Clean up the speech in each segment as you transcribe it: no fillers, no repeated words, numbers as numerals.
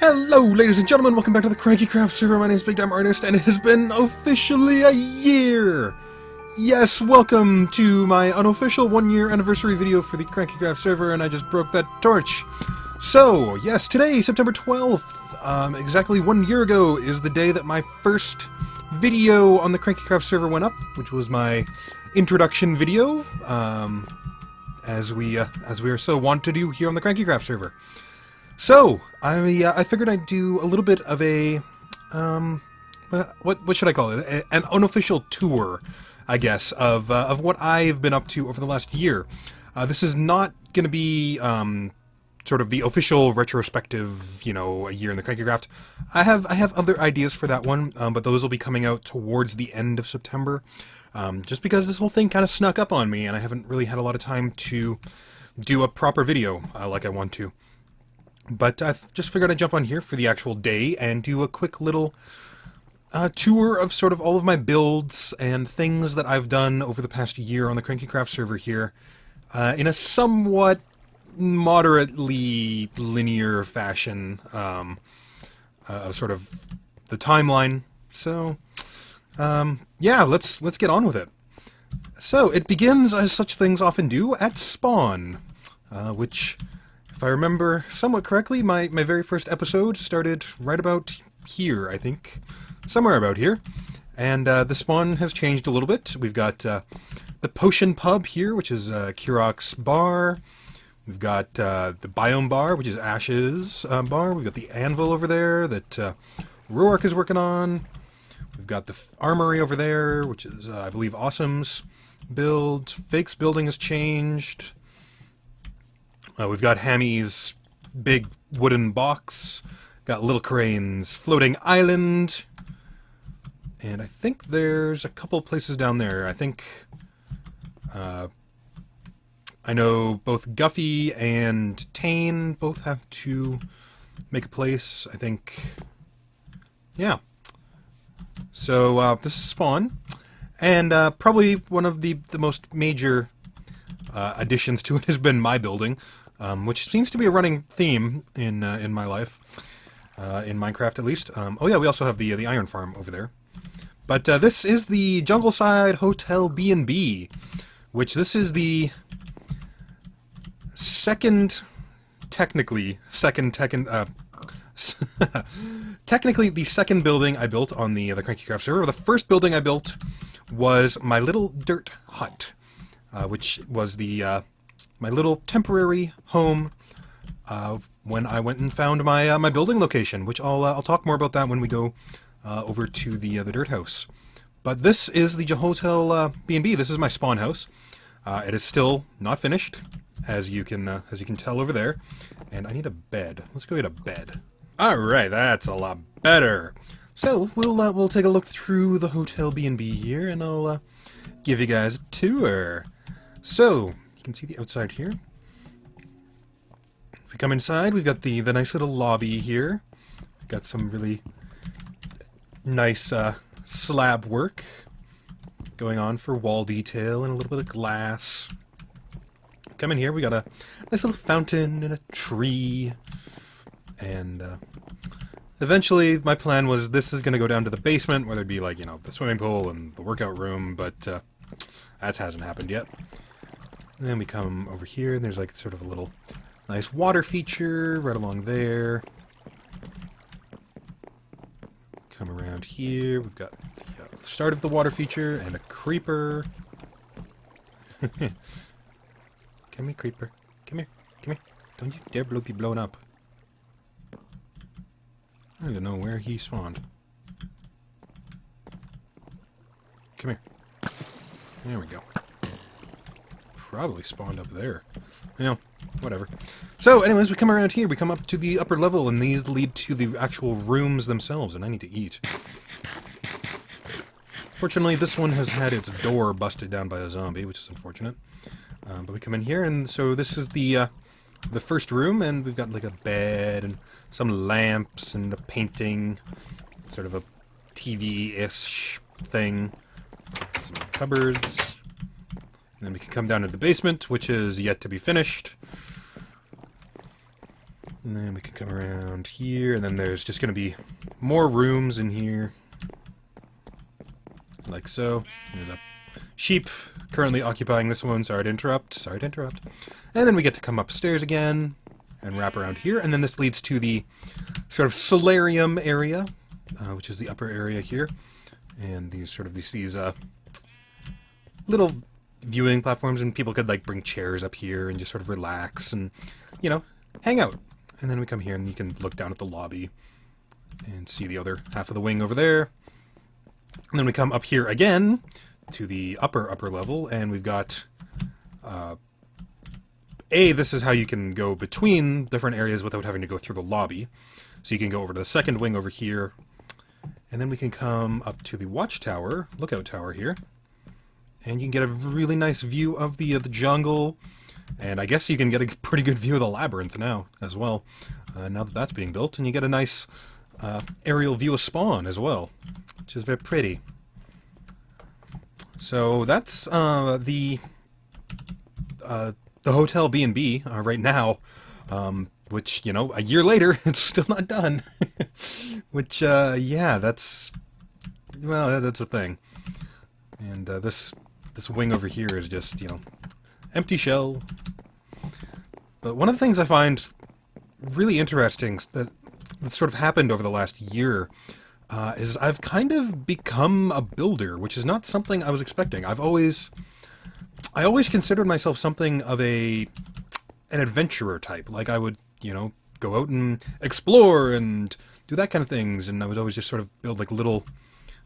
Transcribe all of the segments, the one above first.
Hello, ladies and gentlemen, welcome back to the KrankyKraft server. My name is BigDamnArtist, and it has been officially a year! Yes, welcome to my unofficial 1-year anniversary video for the KrankyKraft server, and I just broke that torch. So, yes, today, September 12th, exactly 1 year ago, is the day that my first video on the KrankyKraft server went up, which was my introduction video, as we are so wont to do here on the KrankyKraft server. So, I figured I'd do a little bit of a, what should I call it? An unofficial tour, I guess, of what I've been up to over the last year. This is not going to be, sort of the official retrospective, you know, a year in the KrankyKraft. I have other ideas for that one, but those will be coming out towards the end of September, just because this whole thing kind of snuck up on me, and I haven't really had a lot of time to do a proper video, like I want to. But I just figured I'd jump on here for the actual day and do a quick little tour of sort of all of my builds and things that I've done over the past year on the KrankyKraft server here, in a somewhat moderately linear fashion, of sort of the timeline. So, yeah, let's get on with it. So, it begins, as such things often do, at spawn, which, if I remember somewhat correctly, my very first episode started right about here, I think. Somewhere about here. And the spawn has changed a little bit. We've got the Potion Pub here, which is Kurok's bar. We've got the Biome Bar, which is Ash's bar. We've got the Anvil over there that Roark is working on. We've got the Armory over there, which is, I believe, Awesome's build. Fake's building has changed. We've got Hammy's big wooden box, got Little Crane's floating island, and I think there's a couple places down there. I think, I know both Guffy and Tane both have to make a place, I think. Yeah. So, this is Spawn, and probably one of the most major additions to it has been my building. Which seems to be a running theme in my life, in Minecraft at least. Oh yeah, we also have the iron farm over there. But this is the Jungleside Hotel B&B, which this is the technically the second building I built on the KrankyKraft server. The first building I built was my little dirt hut, which was the my little temporary home when I went and found my my building location, which I'll talk more about that when we go over to the dirt house. But this is the Hotel B&B. This is my spawn house. It is still not finished, as you can tell over there. And I need a bed. Let's go get a bed. All right, that's a lot better. So we'll take a look through the Hotel B&B here, and I'll give you guys a tour. So, you can see the outside here. If we come inside, we've got the nice little lobby here. We've got some really nice slab work going on for wall detail and a little bit of glass. Come in here, we got a nice little fountain and a tree. And eventually, my plan was this is going to go down to the basement, where there'd be, like, you know, the swimming pool and the workout room, but that hasn't happened yet. And then we come over here, and there's like sort of a little nice water feature right along there. Come around here, we've got the start of the water feature and a creeper. Come here, creeper. Come here. Come here. Don't you dare be blown up. I don't even know where he spawned. Come here. There we go. Probably spawned up there. You know, whatever. So, anyways, we come around here, we come up to the upper level, and these lead to the actual rooms themselves, and I need to eat. Fortunately, this one has had its door busted down by a zombie, which is unfortunate. But we come in here, and so this is the first room, and we've got like a bed, and some lamps, and a painting, sort of a TV-ish thing. Some cupboards. And then we can come down to the basement, which is yet to be finished. And then we can come around here, and then there's just going to be more rooms in here. Like so. There's a sheep currently occupying this one. Sorry to interrupt. Sorry to interrupt. And then we get to come upstairs again and wrap around here. And then this leads to the sort of solarium area, which is the upper area here. And these sort of these little viewing platforms, and people could like bring chairs up here and just sort of relax and, you know, hang out. And then we come here and you can look down at the lobby and see the other half of the wing over there. And then we come up here again to the upper level, and we've got this is how you can go between different areas without having to go through the lobby. So you can go over to the second wing over here, and then we can come up to the watchtower, lookout tower here, and you can get a really nice view of the jungle, and I guess you can get a pretty good view of the labyrinth now as well, now that that's being built, and you get a nice aerial view of Spawn as well, which is very pretty. So that's the hotel B&B right now, which, you know, a year later, it's still not done. Which, yeah, that's a thing. And this wing over here is just, you know, empty shell. But one of the things I find really interesting that sort of happened over the last year is I've kind of become a builder, which is not something I was expecting. I always considered myself something of an adventurer type. Like I would, you know, go out and explore and do that kind of things, and I would always just sort of build like little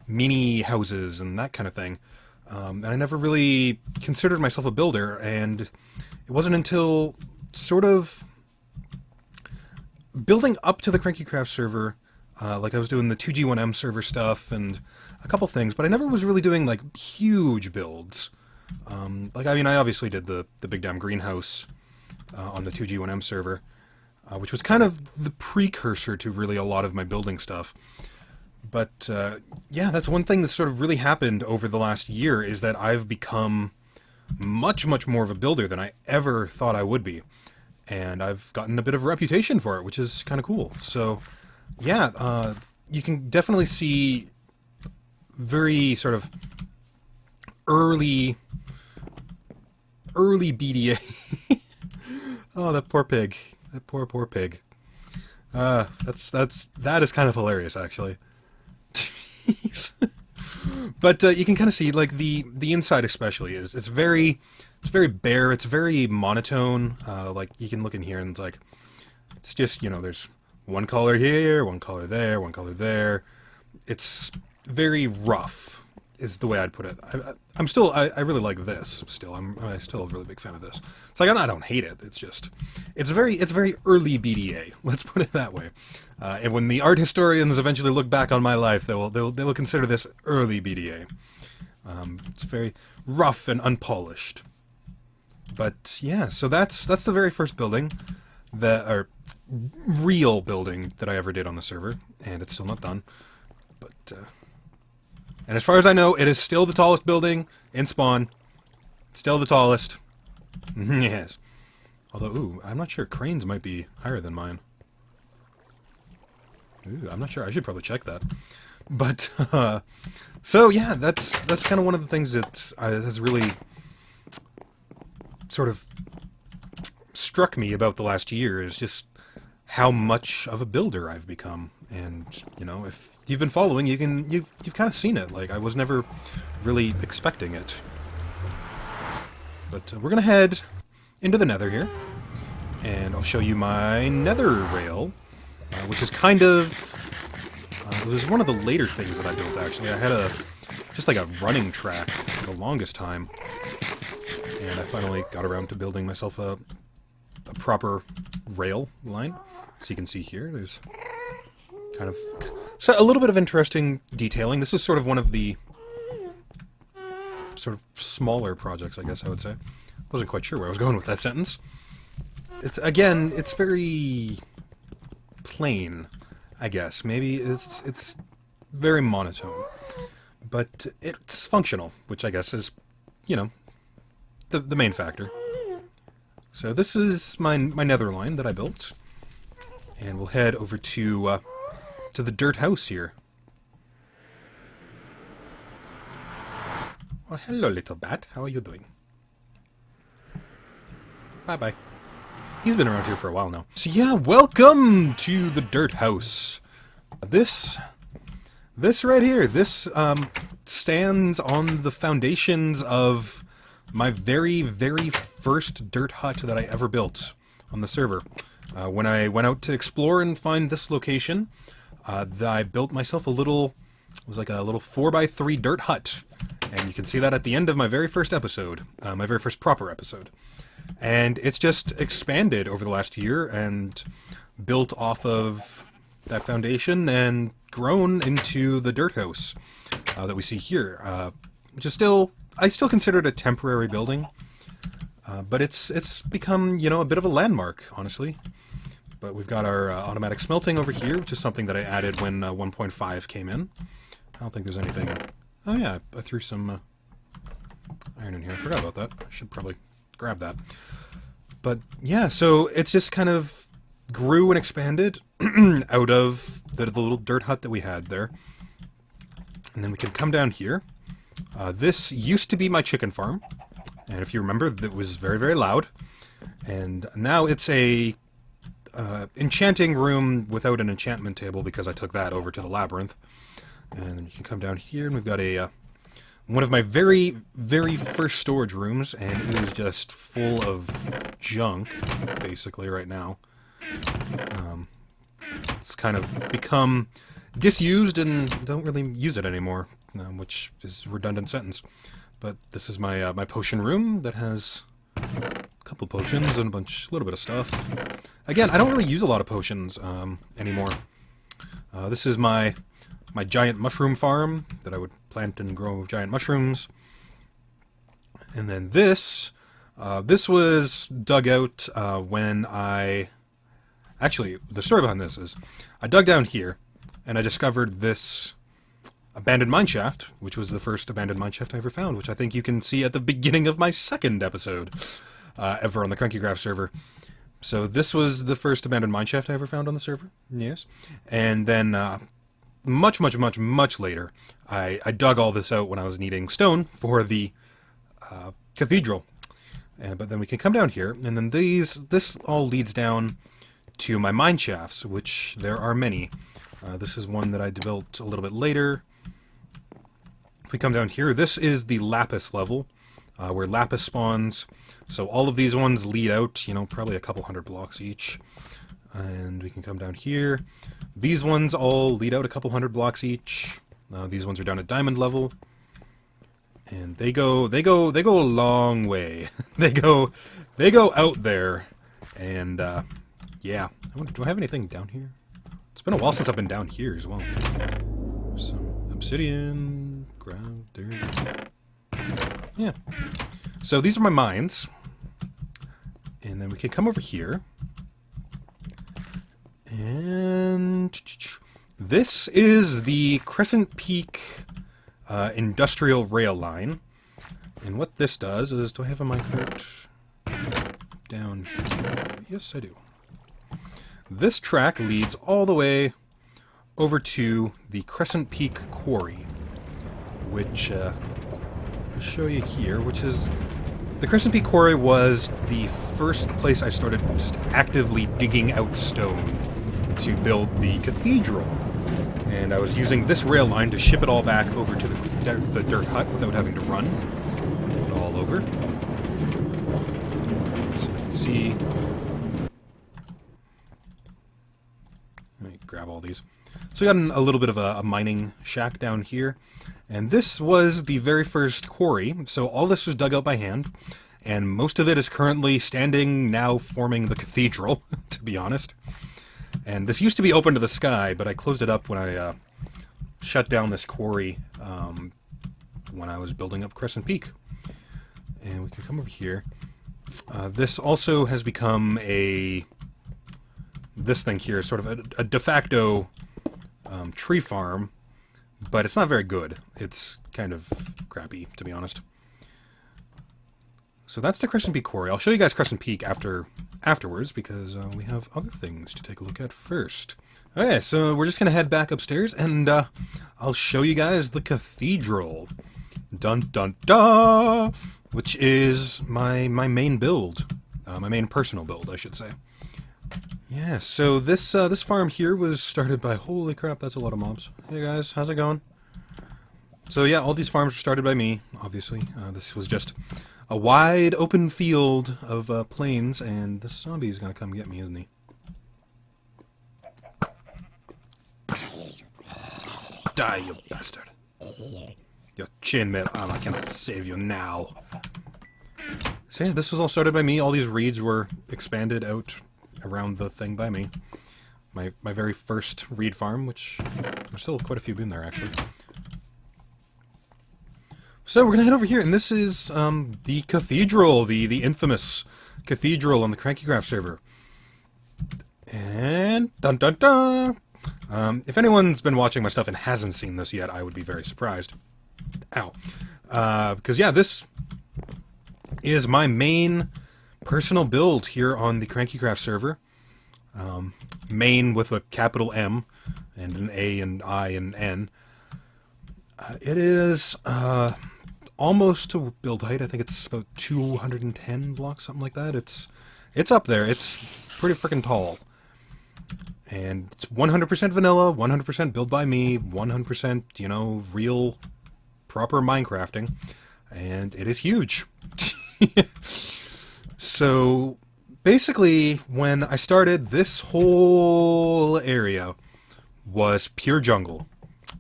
mini houses and that kind of thing. And I never really considered myself a builder, and it wasn't until sort of building up to the KrankyKraft server, like I was doing the 2G1M server stuff and a couple things, but I never was really doing like huge builds. Like, I mean, I obviously did the Big Damn Greenhouse on the 2G1M server, which was kind of the precursor to really a lot of my building stuff. But, yeah, that's one thing that sort of really happened over the last year, is that I've become much, much more of a builder than I ever thought I would be. And I've gotten a bit of a reputation for it, which is kind of cool. So, yeah, you can definitely see very sort of early BDA. Oh, that poor pig. That poor pig. That is kind of hilarious, actually. Jeez. But you can kind of see, like, the inside especially it's very bare, it's very monotone. Like, you can look in here and it's like, it's just, you know, there's one color here, one color there, one color there. It's very rough, is the way I'd put it. I really like this still. I'm still a really big fan of this. It's like, I don't hate it. It's just, it's very early BDA. Let's put it that way. And when the art historians eventually look back on my life, they will consider this early BDA. It's very rough and unpolished. But yeah, so that's the very first building real building that I ever did on the server, and it's still not done. But and as far as I know, it is still the tallest building in Spawn. Still the tallest. Yes. Although, ooh, I'm not sure. Cranes might be higher than mine. Ooh, I'm not sure. I should probably check that. But, so yeah, that's kind of one of the things that has really sort of struck me about the last year, is just how much of a builder I've become. And, you know, if you've been following, you've kind of seen it. Like, I was never really expecting it. But we're gonna head into the nether here, and I'll show you my nether rail, which is kind of it was one of the later things that I built, actually. I had just like a running track for the longest time, and I finally got around to building myself a proper rail line. So you can see here, there's kind of a little bit of interesting detailing. This is sort of one of the sort of smaller projects, I guess I would say. Wasn't quite sure where I was going with that sentence. It's very plain, I guess. Maybe it's very monotone, but it's functional, which I guess is, you know, the main factor. So this is my nether line that I built, And we'll head over to the dirt house here. Well, hello, little bat. How are you doing? Bye-bye. He's been around here for a while now. So yeah, welcome to the dirt house. This right here, this stands on the foundations of my very, very first dirt hut that I ever built on the server. When I went out to explore and find this location, I built myself a little, it was like a little 4x3 dirt hut. And you can see that at the end of my very first episode, my very first proper episode. And it's just expanded over the last year and built off of that foundation and grown into the dirt house that we see here. Which is I still consider it a temporary building, but it's become, you know, a bit of a landmark, honestly. But we've got our automatic smelting over here, which is something that I added when 1.5 came in. I don't think there's anything... Oh yeah, I threw some iron in here. I forgot about that. I should probably grab that. But yeah, so it's just kind of grew and expanded out of the little dirt hut that we had there. And then we can come down here. This used to be my chicken farm. And if you remember, it was very, very loud. And now it's a enchanting room without an enchantment table because I took that over to the labyrinth. And then you can come down here, and we've got a one of my very, very first storage rooms, and it is just full of junk, basically, right now. It's kind of become disused and don't really use it anymore, which is a redundant sentence. But this is my my potion room that has a couple potions and a little bit of stuff. Again, I don't really use a lot of potions anymore. This is my giant mushroom farm that I would plant and grow giant mushrooms. And then this was dug out when actually, the story behind this is I dug down here and I discovered this abandoned mineshaft, which was the first abandoned mineshaft I ever found, which I think you can see at the beginning of my second episode ever on the KrankyKraft server. So this was the first abandoned mineshaft I ever found on the server, yes. And then much later, I dug all this out when I was needing stone for the cathedral. But then we can come down here, and then this all leads down to my mine shafts, which there are many. This is one that I built a little bit later. If we come down here, this is the lapis level, where lapis spawns. So all of these ones lead out, you know, probably a couple hundred blocks each. And we can come down here. These ones all lead out a couple hundred blocks each. These ones are down at diamond level. And they go a long way. they go out there. And yeah. Do I have anything down here? It's been a while since I've been down here as well. Some obsidian, ground, dirt. Yeah. So these are my mines. And then we can come over here. And this is the Crescent Peak industrial rail line. And what this does is, do I have a minecart down here? Yes, I do. This track leads all the way over to the Crescent Peak Quarry, which I'll show you here, which is... The Crescent Peak Quarry was the first place I started just actively digging out stone to build the cathedral. And I was using this rail line to ship it all back over to the dirt hut without having to run it all over. So you can see... Let me grab all these. So we got a little bit of a mining shack down here. And this was the very first quarry, so all this was dug out by hand, and most of it is currently standing, now forming the cathedral, to be honest. And this used to be open to the sky, but I closed it up when I shut down this quarry when I was building up Crescent Peak. And we can come over here. This also has become this thing here is sort of a de facto tree farm, but it's not very good. It's kind of crappy, to be honest. So that's the Crescent Peak Quarry. I'll show you guys Crescent Peak afterwards, because we have other things to take a look at first. Okay, so we're just going to head back upstairs, and I'll show you guys the cathedral. Dun dun dun! Which is my main build. My main personal build, I should say. Yeah, so this farm here was started by... Holy crap, that's a lot of mobs. Hey guys, how's it going? So yeah, all these farms were started by me, obviously. This was just a wide open field of plains, and the zombie's gonna come get me, isn't he? Die, you bastard. Your chin, man. I cannot save you now. So yeah, this was all started by me. All these reeds were expanded out around the thing by me. My very first reed farm, which there's still quite a few in there, actually. So we're gonna head over here, and this is the cathedral, the infamous cathedral on the KrankyKraft server. And dun dun dun! If anyone's been watching my stuff and hasn't seen this yet, I would be very surprised. Ow. Because yeah, this is my main personal build here on the KrankyKraft server. Main with a capital M and an A and I and N. It is almost to build height. I think it's about 210 blocks, something like that. It's up there. It's pretty freaking tall. And it's 100% vanilla, 100% built by me, 100%, you know, real, proper Minecrafting. And it is huge. So, basically, when I started, this whole area was pure jungle.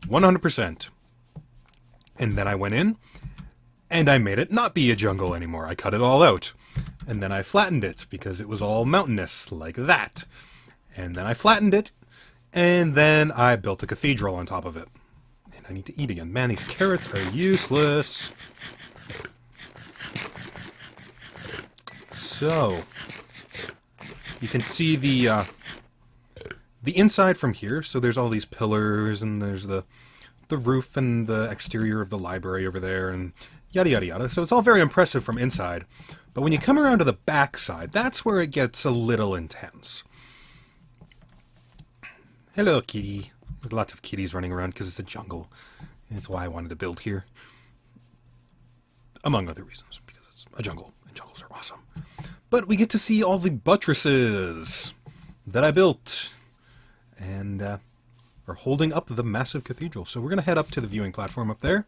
100%. And then I went in, and I made it not be a jungle anymore. I cut it all out. And then I flattened it, because it was all mountainous, like that. And then I flattened it, and then I built a cathedral on top of it. And I need to eat again. Man, these carrots are useless. So, you can see the inside from here. So there's all these pillars, and there's the roof and the exterior of the library over there, and yada yada yada. So it's all very impressive from inside. But when you come around to the back side, that's where it gets a little intense. Hello, kitty. There's lots of kitties running around because it's a jungle. And that's why I wanted to build here. Among other reasons, because it's a jungle, and jungles are awesome. But we get to see all the buttresses that I built, and are holding up the massive cathedral. So we're going to head up to the viewing platform up there.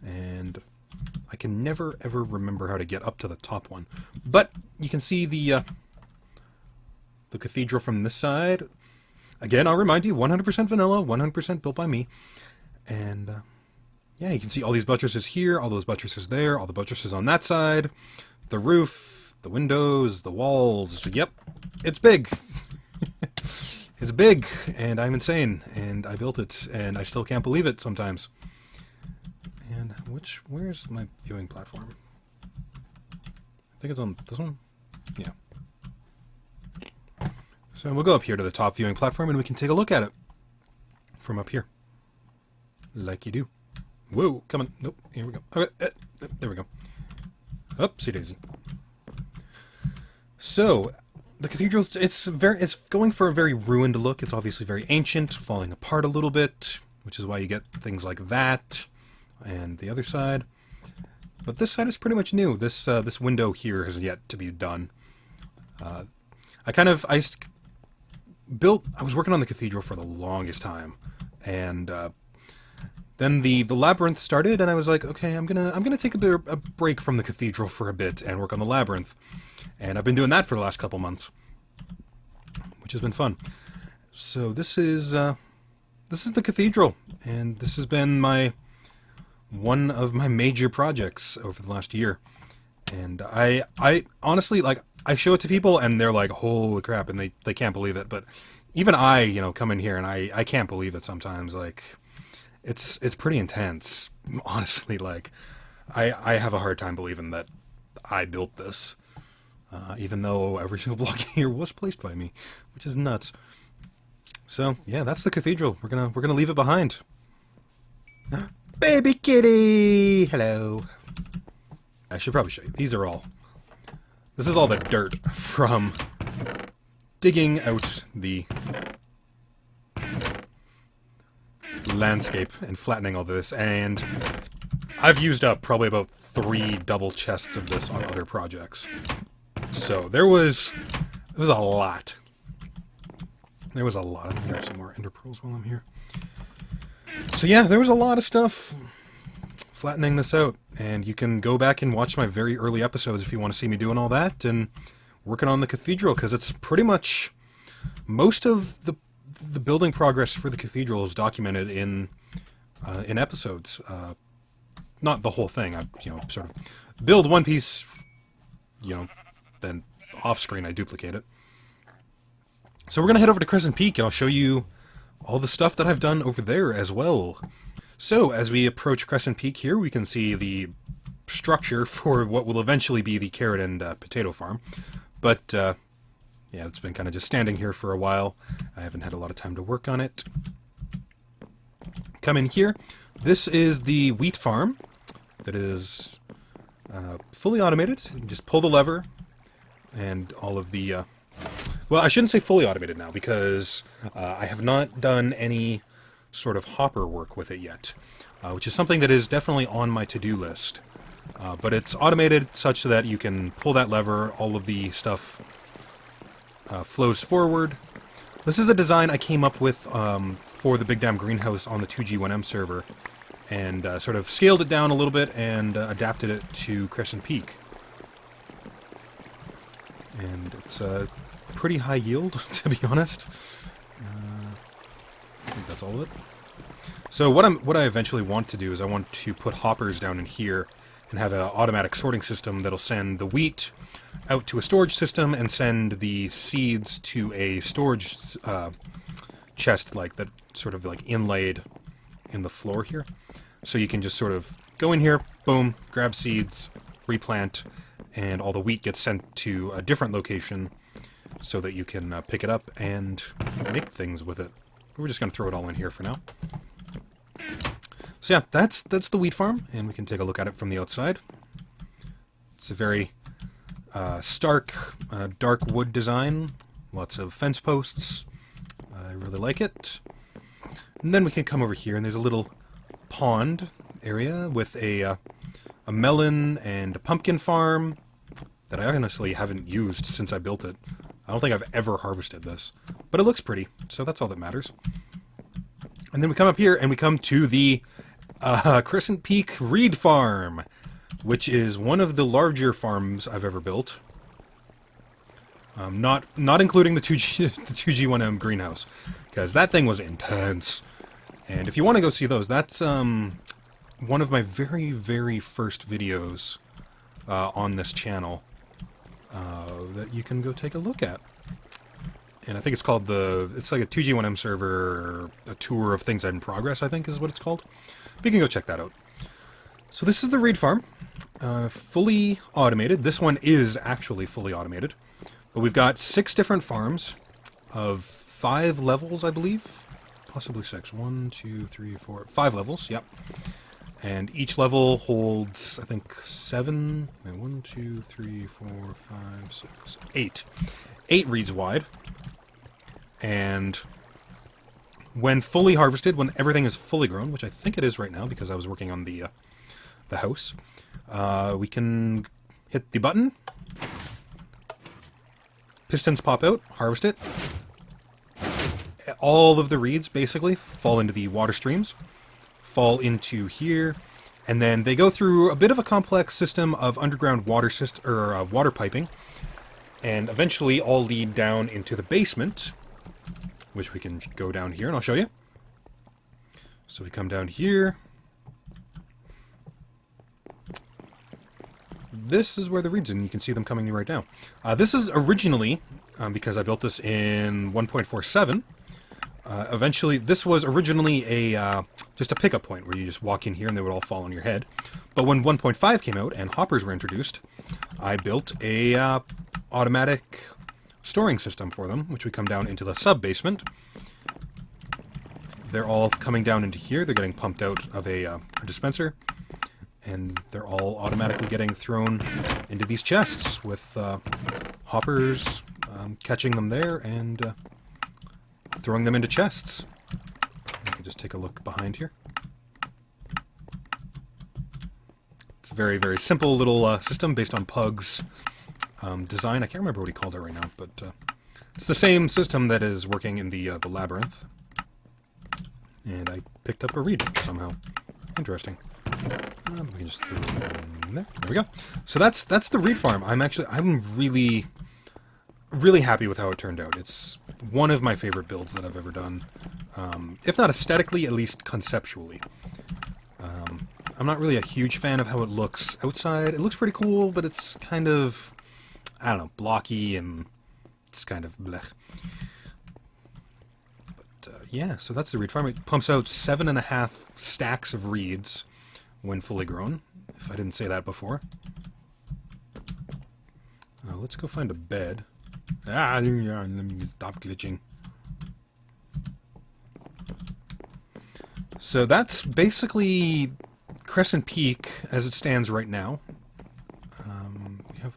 And I can never, ever remember how to get up to the top one. But you can see the cathedral from this side. Again, I'll remind you, 100% vanilla, 100% built by me. And, yeah, you can see all these buttresses here, all those buttresses there, all the buttresses on that side, the roof, the windows, the walls. Yep, it's big. It's big, and I'm insane, and I built it, and I still can't believe it sometimes. And where's my viewing platform? I think it's on this one? Yeah. So we'll go up here to the top viewing platform, and we can take a look at it from up here. Like you do. Whoa, come on. Nope, here we go. Okay, there we go. Oopsie daisy. So, the cathedral, it's going for a very ruined look. It's obviously very ancient, falling apart a little bit, which is why you get things like that. And the other side. But this side is pretty much new. This window here has yet to be done. I was working on the cathedral for the longest time, and then the labyrinth started, and I was like, okay, I'm gonna take a break from the cathedral for a bit and work on the labyrinth, and I've been doing that for the last couple months, which has been fun. So this is the cathedral, and this has been one of my major projects over the last year, and I honestly, like, I show it to people, and they're like, holy crap, and they can't believe it. But even I, you know, come in here, and I can't believe it sometimes. Like, it's pretty intense, honestly. Like, I have a hard time believing that I built this, even though every single block here was placed by me, which is nuts. So, yeah, that's the cathedral. We're gonna leave it behind. Baby kitty! Hello. I should probably show you. These are all... This is all the dirt from digging out the landscape and flattening all this, and I've used up probably about 3 double chests of this on other projects. So there was a lot. There was a lot. I'm gonna grab some more ender pearls while I'm here. So yeah, there was a lot of stuff flattening this out, and you can go back and watch my very early episodes if you want to see me doing all that and working on the cathedral, because it's pretty much most of the building progress for the cathedral is documented in episodes. Not the whole thing. I sort of build one piece, then off screen I duplicate it. So we're gonna head over to Crescent Peak, and I'll show you all the stuff that I've done over there as well. So as we approach Crescent Peak here, we can see the structure for what will eventually be the carrot and potato farm. But yeah, it's been kind of just standing here for a while. I haven't had a lot of time to work on it. Come in here. This is the wheat farm that is fully automated. You just pull the lever, and all of the... well, I shouldn't say fully automated now, because I have not done any sort of hopper work with it yet, which is something that is definitely on my to-do list. But it's automated such that you can pull that lever, all of the stuff flows forward. This is a design I came up with for the Big Damn greenhouse on the 2G1M server, and sort of scaled it down a little bit and adapted it to Crescent Peak. And it's pretty high yield, to be honest. I think that's all of it. So what I eventually want to do is I want to put hoppers down in here and have an automatic sorting system that'll send the wheat out to a storage system and send the seeds to a storage chest like that, sort of like inlaid in the floor here. So you can just sort of go in here, boom, grab seeds, replant, and all the wheat gets sent to a different location so that you can pick it up and make things with it. We're just going to throw it all in here for now. So yeah, that's the wheat farm, and we can take a look at it from the outside. It's a very stark, dark wood design. Lots of fence posts. I really like it. And then we can come over here, and there's a little pond area with a melon and a pumpkin farm that I honestly haven't used since I built it. I don't think I've ever harvested this, but it looks pretty, so that's all that matters. And then we come up here, and we come to the Crescent Peak Reed Farm, which is one of the larger farms I've ever built. Not including the 2G1M greenhouse, because that thing was intense. And if you want to go see those, that's one of my very, very first videos on this channel that you can go take a look at. And I think it's called it's like a 2G1M server, a tour of things in progress, I think is what it's called. But you can go check that out. So this is the Reed Farm, fully automated. This one is actually fully automated. But we've got 6 different farms of 5 levels, I believe. Possibly 6. 1, 2, 3, 4, 5 levels, yep. And each level holds, I think, 7... 1, 2, 3, 4, 5, 6, 8. 8 reeds wide. And when fully harvested, when everything is fully grown, which I think it is right now because I was working on the house, we can hit the button. Pistons pop out, harvest it. All of the reeds, basically, fall into the water streams, fall into here, and then they go through a bit of a complex system of underground water water piping, and eventually all lead down into the basement, which we can go down here, and I'll show you. So we come down here. This is where the reeds are, and you can see them coming right now. This is originally, because I built this in 1.47, eventually, this was originally just a pickup point where you just walk in here and they would all fall on your head. But when 1.5 came out and hoppers were introduced, I built a automatic storing system for them, which would come down into the sub-basement. they're all coming down into here. They're getting pumped out of a dispenser, and they're all automatically getting thrown into these chests with hoppers catching them there and throwing them into chests. You can just take a look behind here. It's a very, very simple little system based on Pug's design. I can't remember what he called it right now, but it's the same system that is working in the labyrinth. And I picked up a reed somehow. Interesting. We can just throw it in there. There we go. So that's the reed farm. I'm really, really happy with how it turned out. It's one of my favorite builds that I've ever done. If not aesthetically, at least conceptually. I'm not really a huge fan of how it looks outside. It looks pretty cool, but it's kind of, I don't know, blocky and it's kind of blech. But yeah, so that's the reed farm. It pumps out 7.5 stacks of reeds when fully grown, if I didn't say that before. Let's go find a bed. Let me stop glitching. So that's basically Crescent Peak as it stands right now.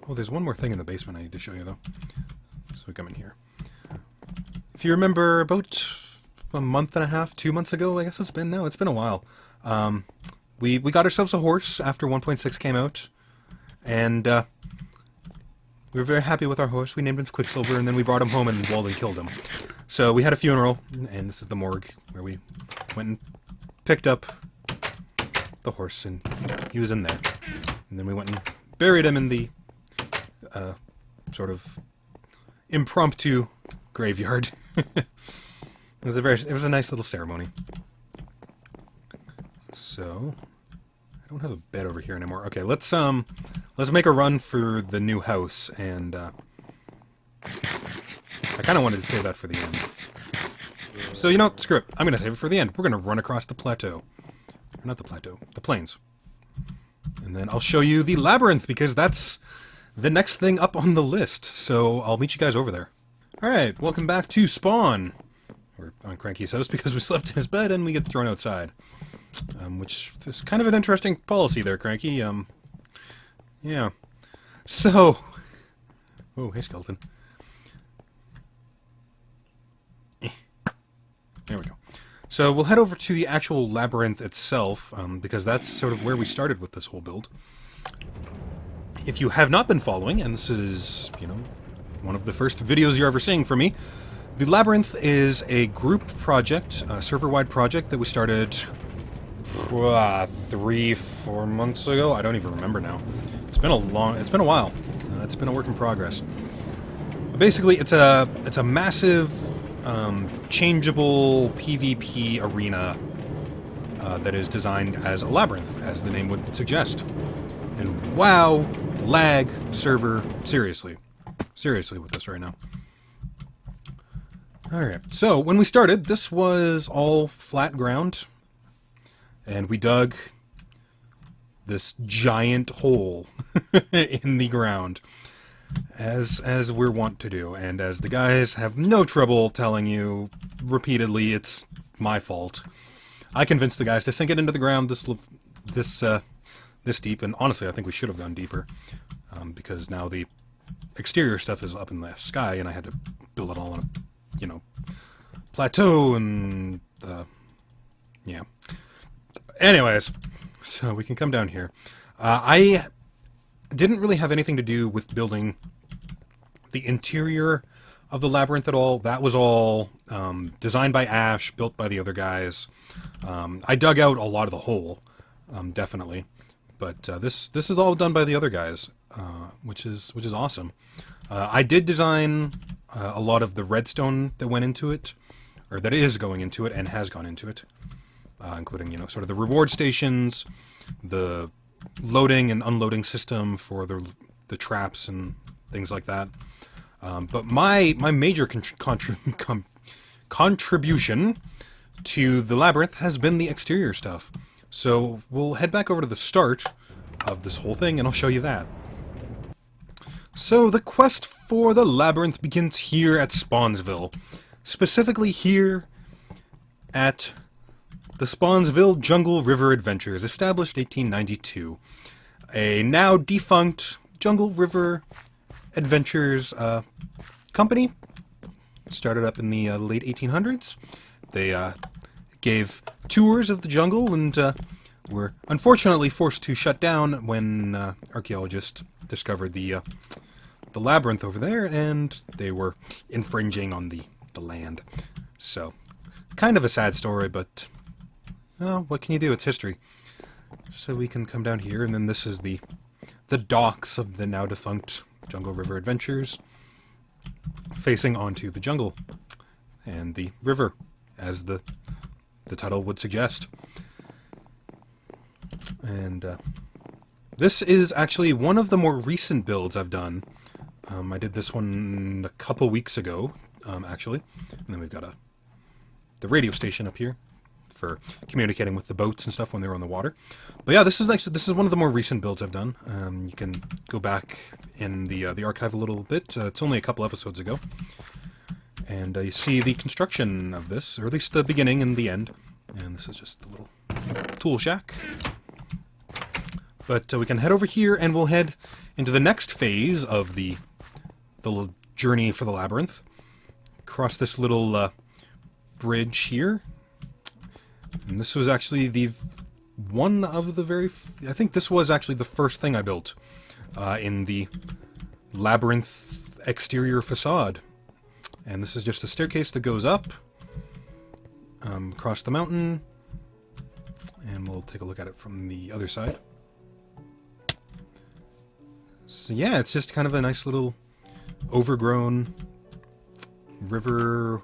There's one more thing in the basement I need to show you, though. So we come in here. If you remember, about a month and a half, 2 months ago, I guess it's been now. It's been a while. We got ourselves a horse after 1.6 came out, and we were very happy with our horse. We named him Quicksilver, and then we brought him home, and Wally killed him. So we had a funeral, and this is the morgue where we went and picked up the horse, and he was in there. And then we went and buried him in the sort of impromptu graveyard. It was a nice little ceremony. So I don't have a bed over here anymore. Okay, let's make a run for the new house, and I kind of wanted to save that for the end. So you know, screw it. I'm gonna save it for the end. We're gonna run across the plateau. Not the plateau, the plains. And then I'll show you the labyrinth, because that's the next thing up on the list. So I'll meet you guys over there. Alright, welcome back to Spawn. We're on Cranky's house because we slept in his bed and we get thrown outside. Which is kind of an interesting policy there, Cranky. Yeah. So... Oh, hey, skeleton. There we go. So we'll head over to the actual labyrinth itself, because that's sort of where we started with this whole build. If you have not been following, and this is, you know, one of the first videos you're ever seeing from me, the labyrinth is a group project, a server-wide project that we started 3-4 months ago. I don't even remember now. It's been a while. It's been a work in progress. But basically, it's a massive changeable PvP arena that is designed as a labyrinth, as the name would suggest. And wow, lag server, seriously with this right now. Alright, so when we started, this was all flat ground, and we dug this giant hole in the ground, as we're wont to do, and as the guys have no trouble telling you repeatedly it's my fault. I convinced the guys to sink it into the ground this deep, and honestly I think we should have gone deeper, because now the exterior stuff is up in the sky, and I had to build it all on a, you know, plateau, and yeah. Anyways, so we can come down here. I didn't really have anything to do with building the interior of the labyrinth at all. That was all designed by Ash, built by the other guys. I dug out a lot of the hole, definitely, but this is all done by the other guys, which is awesome. I did design a lot of the redstone that went into it, or that is going into it and has gone into it, including, you know, sort of the reward stations, the loading and unloading system for the traps and things like that. But my major contribution to the labyrinth has been the exterior stuff. So we'll head back over to the start of this whole thing, and I'll show you that. So the quest for the labyrinth begins here at Spawnsville. Specifically here at The Spawnsville Jungle River Adventures, established 1892. A now defunct Jungle River Adventures company. Started up in the late 1800s. They gave tours of the jungle and were unfortunately forced to shut down when archaeologists discovered the labyrinth over there, and they were infringing on the land. So, kind of a sad story, but well, what can you do? It's history. So we can come down here, and then this is the docks of the now defunct Jungle River Adventures, facing onto the jungle and the river, as the title would suggest. And this is actually one of the more recent builds I've done. I did this one a couple weeks ago, actually. And then we've got the radio station up here for communicating with the boats and stuff when they're on the water. But yeah, this is one of the more recent builds I've done. You can go back in the archive a little bit. It's only a couple episodes ago. And you see the construction of this, or at least the beginning and the end. And this is just the little tool shack. But we can head over here, and we'll head into the next phase of the journey for the labyrinth. Across this little bridge here. And this was actually one of the I think this was actually the first thing I built in the labyrinth exterior facade. And this is just a staircase that goes up across the mountain. And we'll take a look at it from the other side. So yeah, it's just kind of a nice little overgrown river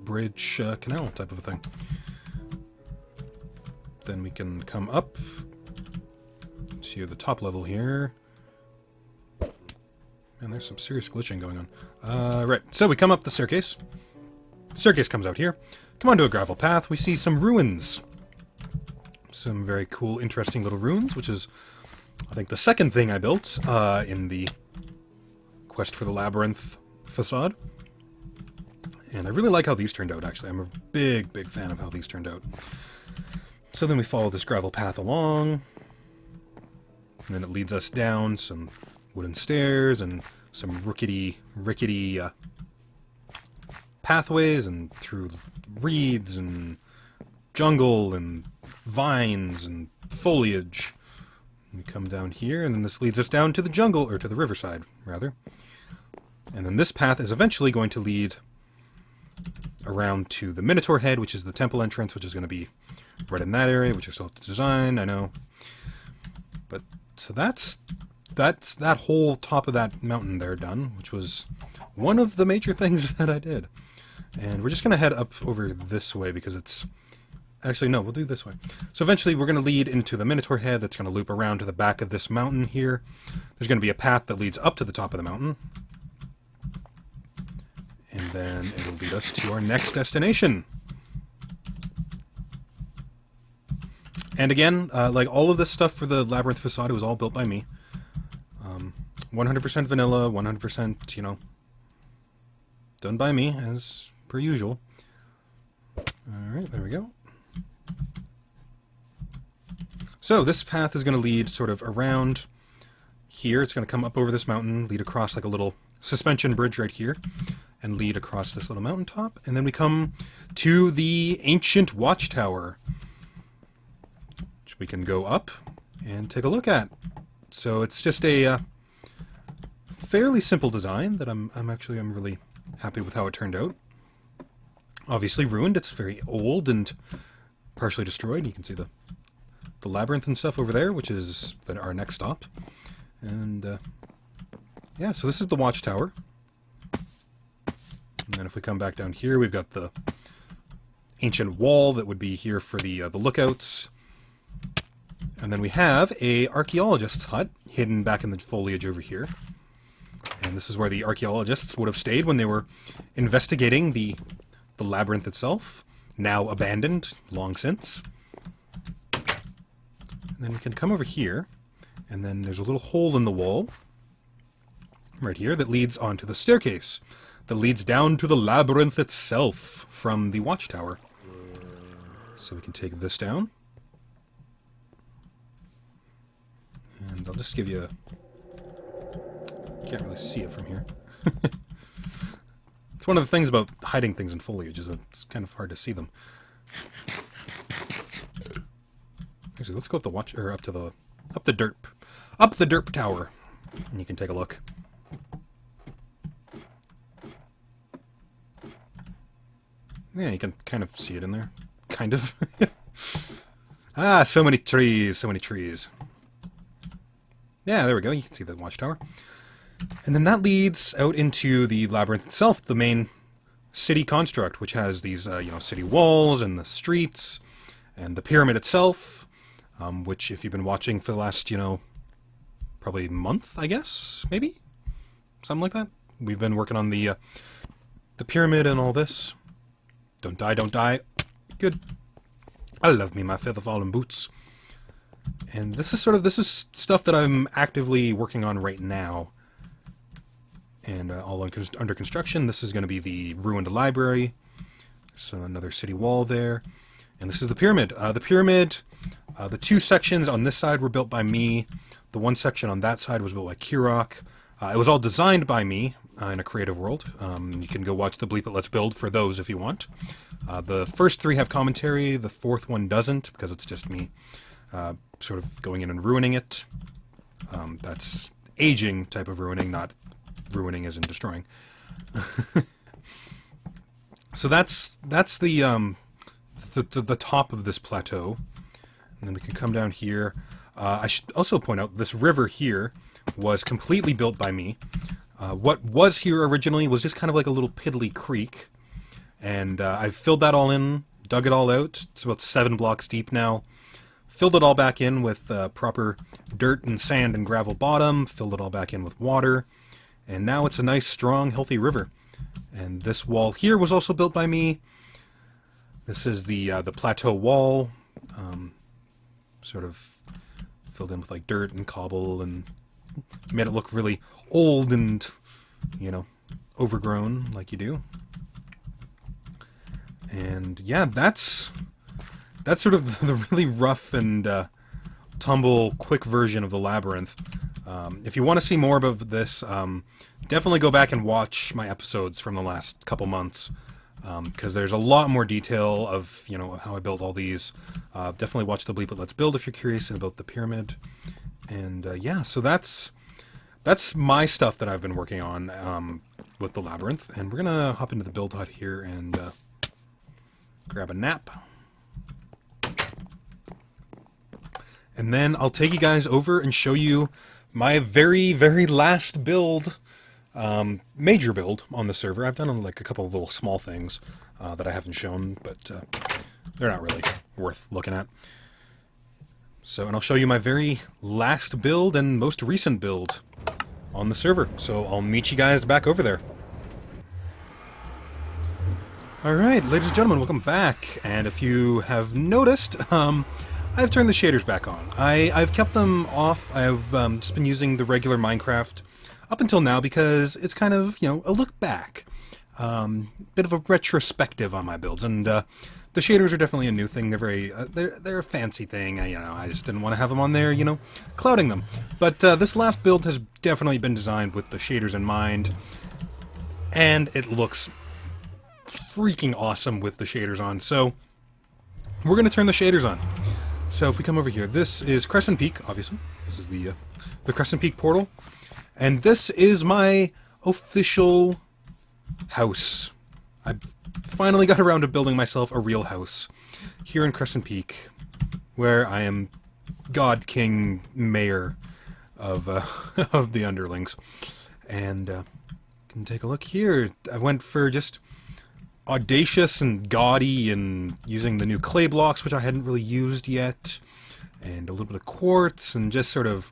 bridge canal type of a thing. Then we can come up to the top level here. Man, there's some serious glitching going on. Right, so we come up the staircase. The staircase comes out here. Come onto a gravel path. We see some ruins. Some very cool, interesting little ruins, which is, I think, the second thing I built in the Quest for the Labyrinth facade. And I really like how these turned out, actually. I'm a big, big fan of how these turned out. So then we follow this gravel path along. And then it leads us down some wooden stairs and some rickety pathways and through reeds and jungle and vines and foliage. We come down here, and then this leads us down to the jungle, or to the riverside, rather. And then this path is eventually going to lead around to the Minotaur Head, which is the temple entrance, which is going to be right in that area, which I still have to design, I know. But, so that's that whole top of that mountain there done, which was one of the major things that I did. And we're just going to head up over this way, because it's... Actually, no, we'll do this way. So eventually we're going to lead into the Minotaur Head that's going to loop around to the back of this mountain here. There's going to be a path that leads up to the top of the mountain. And then it'll lead us to our next destination. And again, like all of this stuff for the Labyrinth facade, it was all built by me. 100% vanilla, 100%, you know, done by me, as per usual. Alright, there we go. So this path is going to lead sort of around here. It's going to come up over this mountain, lead across like a little suspension bridge right here, and lead across this little mountaintop. And then we come to the ancient watchtower, which we can go up and take a look at. So it's just a fairly simple design that I'm really happy with how it turned out. Obviously ruined. It's very old and partially destroyed. You can see the labyrinth and stuff over there, which is our next stop. And yeah, so this is the watchtower. And then if we come back down here, we've got the ancient wall that would be here for the lookouts. And then we have a archaeologist's hut hidden back in the foliage over here. And this is where the archaeologists would have stayed when they were investigating the labyrinth itself, now abandoned long since. And then we can come over here, and then there's a little hole in the wall right here that leads onto the staircase that leads down to the labyrinth itself from the watchtower. So we can take this down. And I'll just give you a... Can't really see it from here. It's one of the things about hiding things in foliage, is that it's kind of hard to see them. Actually, let's go up the watch, or up the derp tower, and you can take a look. Yeah, you can kind of see it in there. Kind of. Ah, so many trees, so many trees. Yeah, there we go. You can see the watchtower. And then that leads out into the labyrinth itself, the main city construct, which has these, you know, city walls and the streets and the pyramid itself, which, if you've been watching for the last, you know, probably month, I guess, maybe? Something like that. We've been working on the pyramid and all this. Don't die, don't die. Good. I love me my feather fallen boots. And this is stuff that I'm actively working on right now. And all under construction. This is going to be the ruined library. So another city wall there. And this is the pyramid. The two sections on this side were built by me. The one section on that side was built by Kirok. It was all designed by me in a creative world. You can go watch the Bleep It Let's Build for those if you want. The first three have commentary. The fourth one doesn't, because it's just me sort of going in and ruining it. That's aging type of ruining, not ruining as in destroying. So that's the top of this plateau. And then we can come down here. I should also point out this river here was completely built by me. What was here originally was just kind of like a little piddly creek. And I've filled that all in, dug it all out. It's about 7 blocks deep now. Filled it all back in with proper dirt and sand and gravel bottom. Filled it all back in with water. And now it's a nice, strong, healthy river. And this wall here was also built by me. This is the plateau wall. Sort of filled in with like dirt and cobble and made it look really old and, you know, overgrown like you do. And yeah, that's sort of the really rough and tumble quick version of the labyrinth. If you want to see more about this, definitely go back and watch my episodes from the last couple months, because there's a lot more detail of, you know, how I built all these. Definitely watch the Bleep It Let's Build if you're curious about the pyramid. And yeah, so that's my stuff that I've been working on with the labyrinth. And we're gonna hop into the build hut here and grab a nap. And then I'll take you guys over and show you my very, very last build, major build on the server. I've done like a couple of little small things that I haven't shown, but they're not really worth looking at. So, and I'll show you my very last build and most recent build on the server. So I'll meet you guys back over there. Alright, ladies and gentlemen, welcome back. And if you have noticed, I've turned the shaders back on. I've kept them off. I've just been using the regular Minecraft up until now because it's kind of, you know, a look back. Bit of a retrospective on my builds, and the shaders are definitely a new thing. They're very, they're a fancy thing. You know, I just didn't want to have them on there, you know, clouding them. But this last build has definitely been designed with the shaders in mind, and it looks freaking awesome with the shaders on. So we're going to turn the shaders on. So if we come over here, this is Crescent Peak, obviously. This is the Crescent Peak portal. And this is my official house. I finally got around to building myself a real house here in Crescent Peak, where I am God King Mayor of of the underlings. And you can take a look here. I went for just audacious and gaudy and using the new clay blocks, which I hadn't really used yet, and a little bit of quartz, and just sort of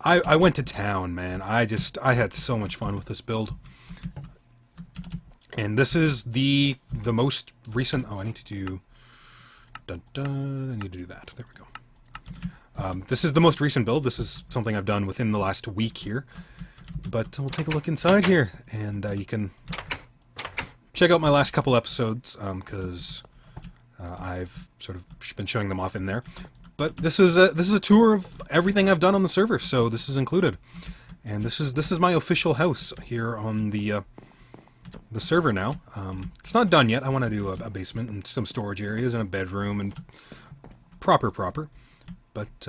I went to town, man. I had so much fun with this build. And this is the most recent. Oh, I need to do I need to do that. There we go. This is the most recent build. This is something I've done within the last week here. But we'll take a look inside here, and you can check out my last couple episodes, because I've sort of been showing them off in there. But this is a tour of everything I've done on the server, so this is included. And this is my official house here on the server now. It's not done yet. I want to do a basement and some storage areas and a bedroom and proper. But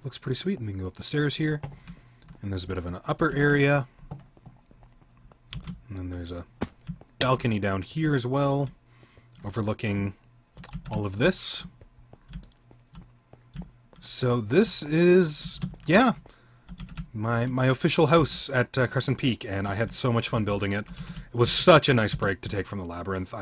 looks pretty sweet. And we can go up the stairs here. And there's a bit of an upper area. And then there's a balcony down here as well, overlooking all of this. So this is, yeah, my official house at Crescent Peak, and I had so much fun building it. It was such a nice break to take from the labyrinth.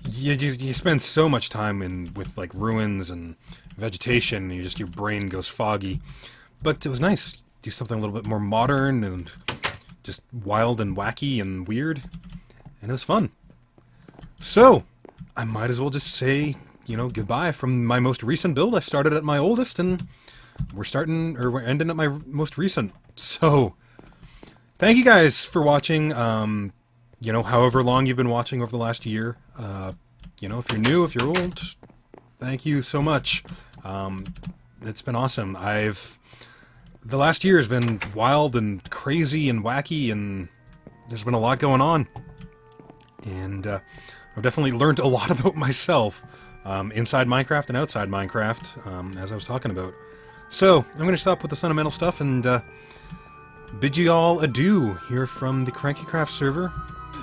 You spend so much time with like ruins and vegetation, and your brain goes foggy. But it was nice. Do something a little bit more modern and just wild and wacky and weird, and it was fun. So I might as well just say, goodbye from my most recent build. I started at my oldest, and we're ending at my most recent. So thank you guys for watching. However long you've been watching over the last year. If you're new, if you're old, thank you so much. It's been awesome. The last year has been wild and crazy and wacky, and there's been a lot going on. And I've definitely learned a lot about myself inside Minecraft and outside Minecraft, as I was talking about. So I'm going to stop with the sentimental stuff and bid you all adieu here from the KrankyKraft server.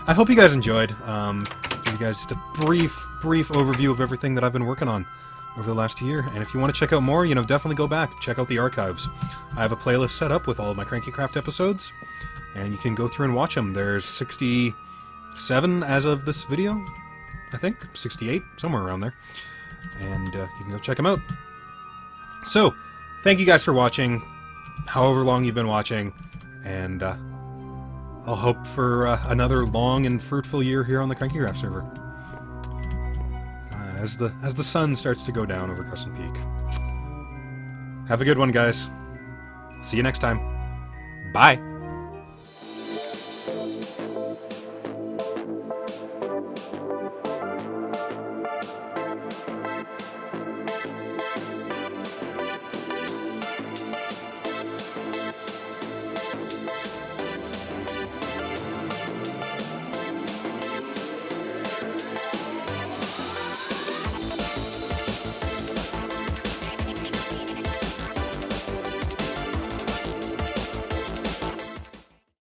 I hope you guys enjoyed. Give you guys just a brief overview of everything that I've been working on over the last year. And if you want to check out more, definitely go back, check out the archives. I have a playlist set up with all of my KrankyKraft episodes, and you can go through and watch them. There's 67 as of this video, I think, 68, somewhere around there. And you can go check them out. So, thank you guys for watching, however long you've been watching, and I'll hope for another long and fruitful year here on the KrankyKraft server. As the sun starts to go down over Crescent Peak. Have a good one, guys. See you next time. Bye!